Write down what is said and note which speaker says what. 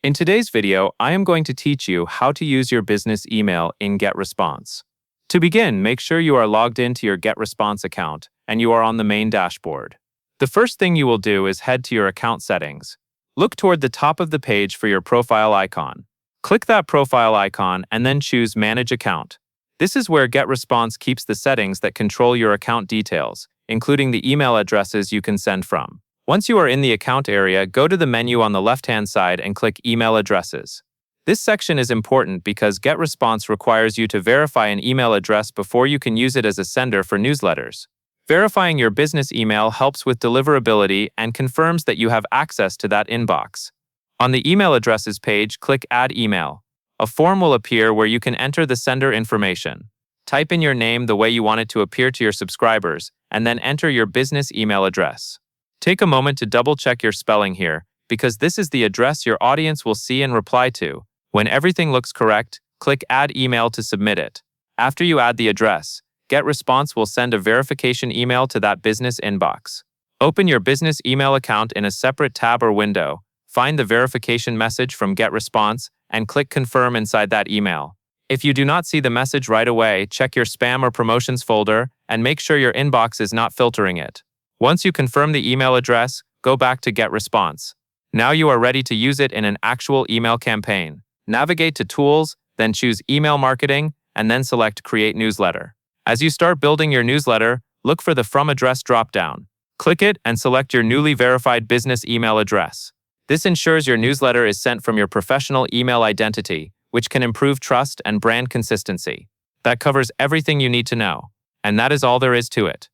Speaker 1: In today's video, I am going to teach you how to use your business email in Getresponse. To begin, make sure you are logged into your Getresponse account and you are on the main dashboard. The first thing you will do is head to your account settings. Look toward the top of the page for your profile icon. Click that profile icon and then choose Manage Account. This is where Getresponse keeps the settings that control your account details, including the email addresses you can send from. Once you are in the account area, go to the menu on the left-hand side and click Email Addresses. This section is important because Getresponse requires you to verify an email address before you can use it as a sender for newsletters. Verifying your business email helps with deliverability and confirms that you have access to that inbox. On the Email Addresses page, click Add Email. A form will appear where you can enter the sender information. Type in your name the way you want it to appear to your subscribers, and then enter your business email address. Take a moment to double-check your spelling here, because this is the address your audience will see and reply to. When everything looks correct, click Add Email to submit it. After you add the address, Getresponse will send a verification email to that business inbox. Open your business email account in a separate tab or window, find the verification message from Getresponse, and click Confirm inside that email. If you do not see the message right away, check your spam or promotions folder and make sure your inbox is not filtering it. Once you confirm the email address, go back to Getresponse. Now you are ready to use it in an actual email campaign. Navigate to Tools, then choose Email Marketing, and then select Create Newsletter. As you start building your newsletter, look for the From Address dropdown. Click it and select your newly verified business email address. This ensures your newsletter is sent from your professional email identity, which can improve trust and brand consistency. That covers everything you need to know. And that is all there is to it.